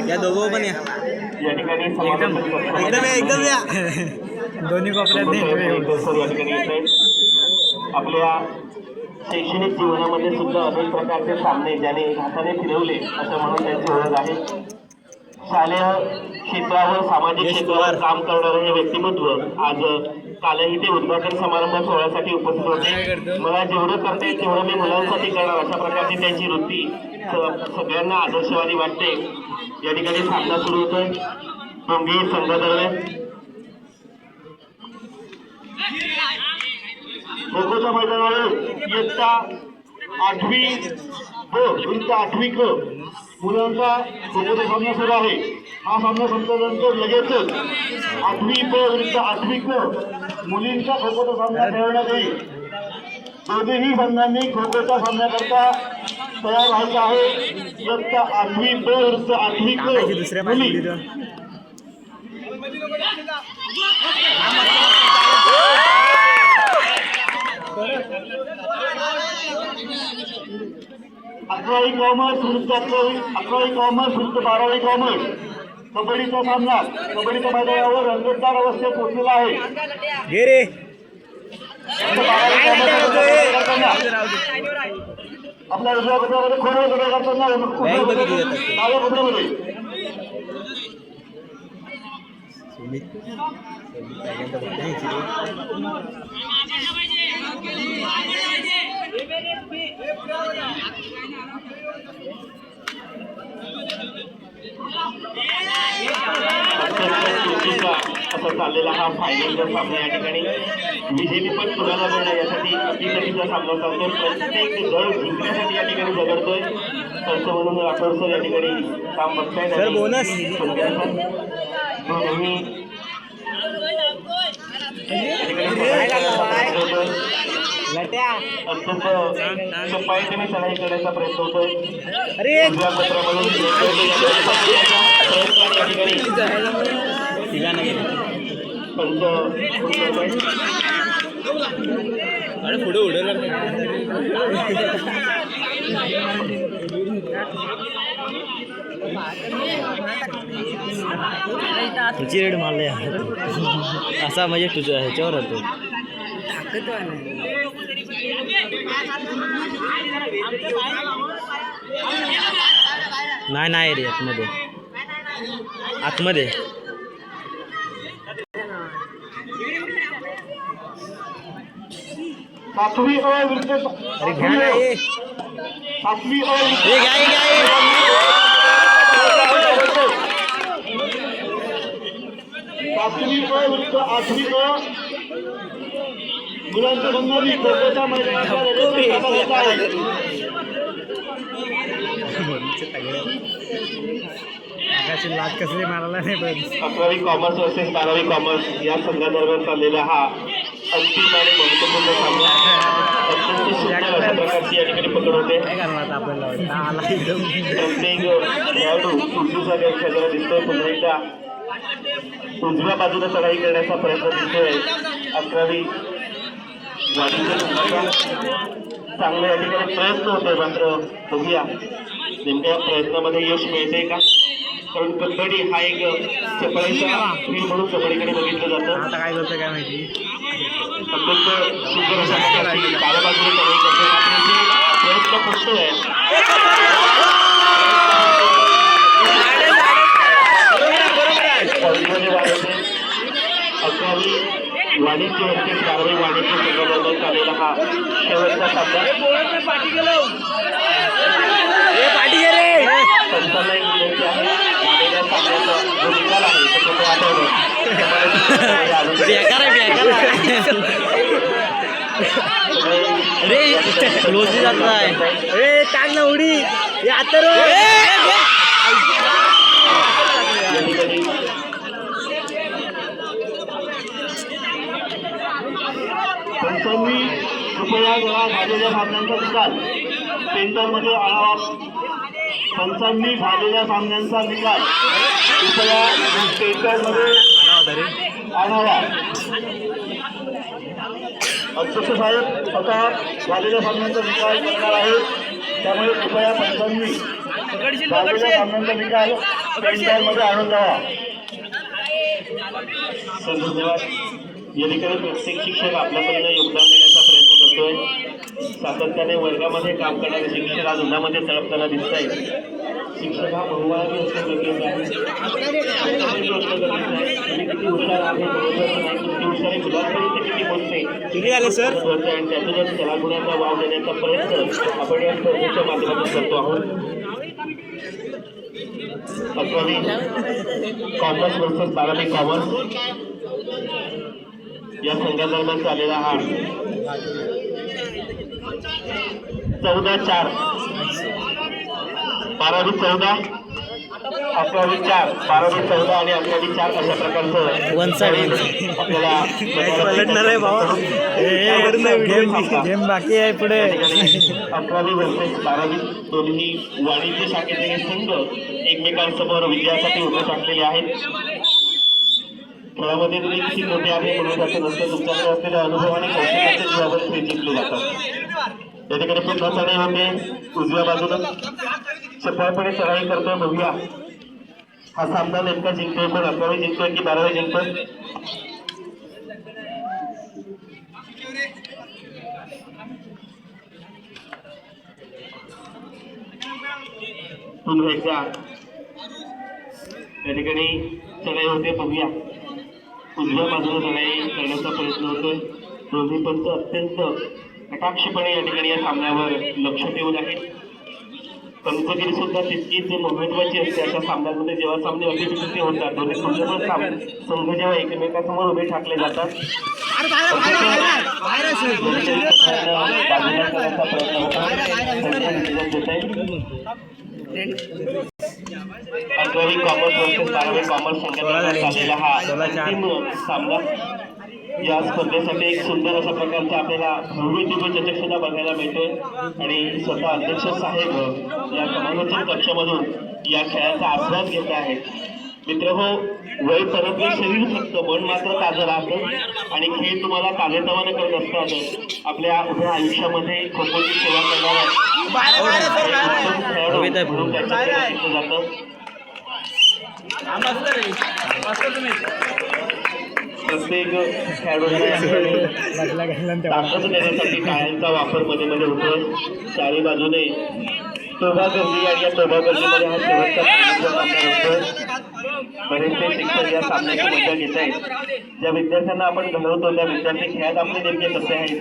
या दोघं पण या एकदम या दोन्ही कोपऱ्यात आपल्या शैक्षणिक जीवनामध्ये सुद्धा अनेक प्रकारचे सामने ज्याने हाताने फिरवले असं म्हणून त्यांची ओळख आहे. शालेय क्षेत्रावर सामाजिक क्षेत्रावर काम करणारे हे व्यक्तिमत्व आज कालही ते उद्घाटन समारंभ सोहळ्यासाठी उपस्थित होते. मला जेवढं करता येईल तेवढं मी मुलांसाठी करणार अशा प्रकारची त्यांची वृत्ती सगळ्यांना आदर्शवादी वाटते. या ठिकाणी सामना सुरू होतोय दोन्ही संघादरम्यान. खो खोच्या मैदानावर इयत्ता 8वी विरुद्ध 8वी क मुलांचा खो खोचा सामना सुरू आहे. हा सामना संपल्यानंतर लगेचच 8वी ब विरुद्ध 8वी क मुलींचा खो खोचा सामना खेळण्यात येईल. दोन्हीही संघांनी खो खोच्या सामन्याकरता तयार व्हायचं आहे. इयत्ता 8वी ब विरुद्ध 8वी क मुली. अकरावी कॉमर्स विरुद्ध 11वी कॉमर्स विरुद्ध 12वी कॉमर्स कबड्डीचा सामना कबड्डीच्या मैदानावर रंगतदार अवस्थेत पोहोचलेला आहे. आपल्या दुसऱ्या पत्रामध्ये खोडवे गडे करताना डाव्या पत्रामध्ये असा चाललेला हा फायनलचा सामना या ठिकाणी विजेते पण कुणाला मिळणार यासाठी अटीतटीचा सामना चालतोय. प्रत्येक गड जिंकण्यासाठी या ठिकाणी झगडतोय. खर्च म्हणून राठोड सर या ठिकाणी काम बघतायत. अत्यंत सफाईने चढाई करण्याचा प्रयत्न होतोय. पुढे उडवलं रेड मारले असा म्हणजे तुझ्या ह्याच्यावर होतो. नाही रे आतमध्ये आतमध्ये सातवी अ विरुद्ध अरे घ्या ना हे सातवी अ सातवी अ विरुद्ध 8वी अ मुलांच्या संघाने खो खोच्या मैदानाचा लाट कसली मारायला नाही पण 11वी कॉमर्स वर्सेस 12वी कॉमर्स या संघादरम्यान चाललेला हा अंतिम आणि महत्त्वपूर्ण सामना अत्यंत सुंदर अशा प्रकारची या ठिकाणी पकड होते. प्रत्येक खेळाडू उजवीचा क्षेत्र दिसतोय. पुन्हा एकदा उजव्या बाजूला चढाई करण्याचा प्रयत्न दिसतोय. 11वी वाढीच्या संघाचा चांगला या ठिकाणी प्रयत्न होतोय. मात्र बघूया नेमक्या प्रयत्नामध्ये यश मिळते का. कारण कबड्डी हा एक चपळाईचा खेळ म्हणून कबड्डीकडे बघितलं जातं. आता काय करतं काय माहिती. अत्यंत सुंदर अशा प्रकारची डाव्या बाजूने चढाई करतोय. मात्र प्रयत्न फसतोय. अकरावी वाणिज्य वर्सेस 12वी वाणिज्य संघादरम्यान चाललेला हा शेवटचा सामना. संस्थांना एक विनंती आहे झालेल्या सामन्याचा जो निकाल आहे तो तो आठवणं उडी पंचांनी कृपया जरा झालेल्या सामन्यांचा निकाल सेंटरमध्ये आणावा. पंचांनी झालेल्या सामन्यांचा निकाल कृपया सेंटरमध्ये आणावा. अध्यक्ष साहेब आता झालेल्या सामन्यांचा निकाल करणार आहेत. त्यामुळे कृपया पंचांनी झालेल्या सामन्यांचा निकाल सेमीफायनलमध्ये आणून द्यावा. धन्यवाद. या ठिकाणी प्रत्येक शिक्षक आपल्याकडनं योगदान देण्याचा प्रयत्न करतोय. सातत्याने वर्गामध्ये काम करणारे शिक्षक आज उन्हामध्ये तळपताना दिसत आहेत. शिक्षक हा बहुमानी असणं गरजेचं आहे. तुम्ही किती हुशार आहे बरोबर नाही, किती हुशार आहे मुलांपर्यंत किती बोलते किती आले सर? आणि त्यातूनच कलागुणाचा वाव देण्याचा प्रयत्न आपण या स्पर्धेच्या माध्यमातून करतो आहोत. 11वी कॉमर्स वर्सेस 12वी कॉमर्स या संघादरम्यान चाललेला हा 14-4 12वी 14 11वी 4 12वी 14 आणि 11वी 4 अशा प्रकारचं वन साइड आपल्याला पलटणार आहे बाबा. गेम बाकी आहे पुढे. 11वी वर्सेस 12वी दोन्ही वाणिज्य शाखेचे हे संघ एकमेकांसमोर विजयासाठी उभे टाकलेले आहेत. खेळामध्ये तुम्ही किती मोठे आहे म्हणून जातं नसतं, तुमच्याकडे असलेल्या अनुभव आणि कौशल्याच्या जीवावर खेळ जिंकले जातात. या ठिकाणी पुन्हा चढाई होते उजव्या बाजूला चपळपणे चढाई करतोय बघूया हा सामना नेमका जिंकतोय पण 11वी जिंकतोय की 12वी जिंकतोय. पुन्हा एकदा या ठिकाणी चढाई होते बघूया उजव्या बाजूला चढाई करण्याचा प्रयत्न होतोय. दोन्ही पंच अत्यंत कटाक्षपणे या ठिकाणी या सामन्यावर लक्ष ठेवून आहेत. पंचगिरी सुद्धा तितकीच महत्वाची असते अशा सामन्यांमध्ये. जेव्हा सामने अटीतटीचे होतात दोन्ही संघ जेव्हा एकमेकांसमोर उभे ठाकले जातात बाजूला करण्याचा प्रयत्न होता. 11वी कॉमर्स वर्सेस 12वी कॉमर्स संघाचा झालेला हा अंतिम सामना. या स्पर्धेसाठी एक सुंदर अशा प्रकारचा आपल्याला भव्य दिव्य चषक सुद्धा बघायला मिळतोय आणि स्वतः अध्यक्ष साहेब या समालोचन कक्षामधून या खेळाचा आस्वाद घेत आहेत. मित्रहो, वय परत शरीर फक्त मन मात्र ताजं राहतं आणि खेळ तुम्हाला ताजेतवानं करत असतात. आपल्या उभ्या आयुष्यामध्ये खो खोची सेवा करणारा खेळाडू म्हणून त्याच्याकडे जातं. प्रत्येक खेळाडूंना ताकद देण्यासाठी टाळ्यांचा वापर मध्ये मध्ये होतोय. चारी बाजूने तोबा गर्दी आणि या तोबा गर्दीमध्ये हा शेवटचा सामना होतोय. बरेचसे शिक्षक या सामन्याची मजा घेत आहेत. ज्या विद्यार्थ्यांना आपण घडवतो त्या विद्यार्थी खेळात आपले नेमके कसे आहेत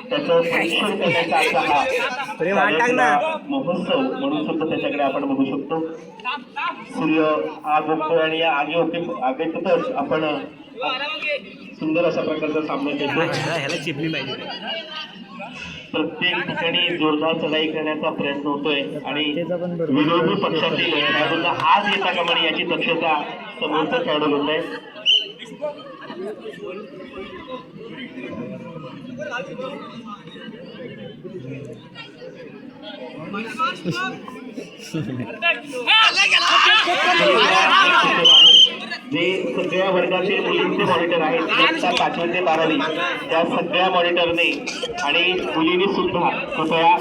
त्याचं परीक्षण करण्याचा आजचा हा महोत्सव म्हणून सुद्धा त्याच्याकडे आपण बघू शकतो. सूर्य आग उगतोय आणि या आगीतच आपण सुंदर अशा प्रकारचा सामना घेतो. प्रत्येक ठिकाणी जोरदार चढाई करण्याचा प्रयत्न होतोय आणि विरोधी पक्षातील खेळाडूंना आज येता का म्हणे याची दक्षता समोरचा खेळाडू घेत आहे. जे सगळ्या वर्गातील मुलींचे मॉनिटर आहेत 5वी ते 12वी त्या सगळ्या मॉनिटरने आणि मुलींनी सुद्धा कृपया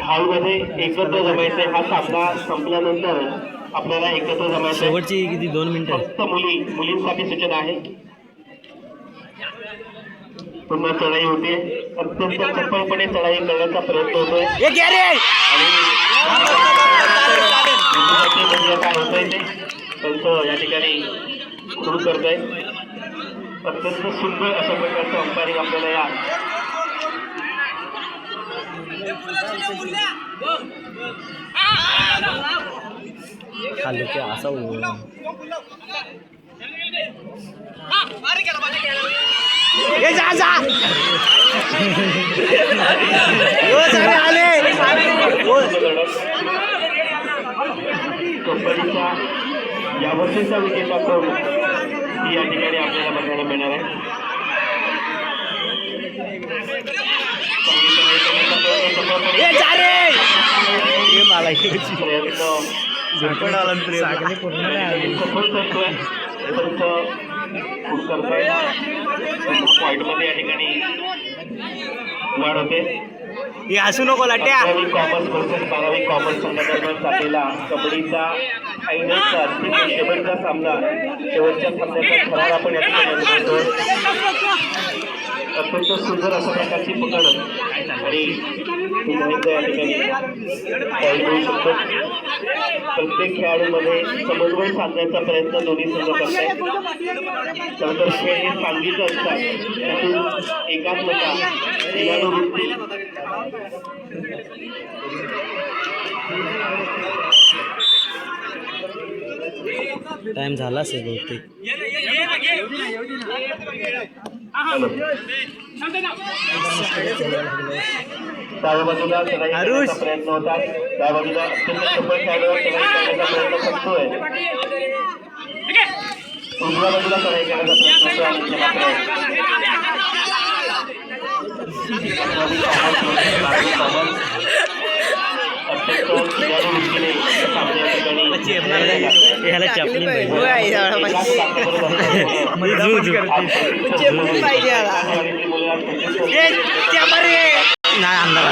हॉलमध्ये एकत्र जमायचे. हा सामना संपल्यानंतर आपल्याला एकत्र जमायचं. शेवटची किती 2 मिनिटं फक्त मुलींसाठी सूचना आहे. पुन्हा चढाई होते. अत्यंत चपळपणे चढाई करण्याचा प्रयत्न होतोय आणि काय होतंय ते त्यांचं या ठिकाणी सुरू करतोय. अत्यंत सुंदर अशा प्रकारचं अंपायरिंग आपल्याला या खाली ते असा कंपनीचा यावर्षीचा विजेता कोण ही या ठिकाणी आपल्याला बघायला मिळणार आहे. पॉइंट मध्ये या ठिकाणी वाढ होते. हे हसू नको लाट्या. 11वी कॉमर्स वर्सेस 12वी कॉमर्स संघादरम्यान चाललेला कबड्डीचा फायनलचा अंतिम शेवटचा सामना, शेवटच्या सामन्याचा थरार आपण या ठिकाणी अनुभवतो. अत्यंत सुंदर अशा प्रकारची पकड आणि पुन्हा या ठिकाणी पाहिलं शकतो. प्रत्येक खेळाडूमध्ये समन्वय साधण्याचा प्रयत्न दोन्ही संघ करतात. तर खेळ हे सांघिक असतात, त्यातून एकात्मता, क्रियानुवृत्ती टाइम झाला असेल बहुतेक. डाव्या बाजूला चढाई करण्याचा प्रयत्न होता. डाव्या बाजूला अत्यंत सफल खेळाडूवर चढाई करण्याचा प्रयत्न करतोय. उजव्या बाजूला चढाई करण्याचा प्रयत्न होतोय आणि अत्यंत क्रियानुवृत्तीने सामने या ठिकाणी ह्याला चपली पाहिजे. नाही अंधार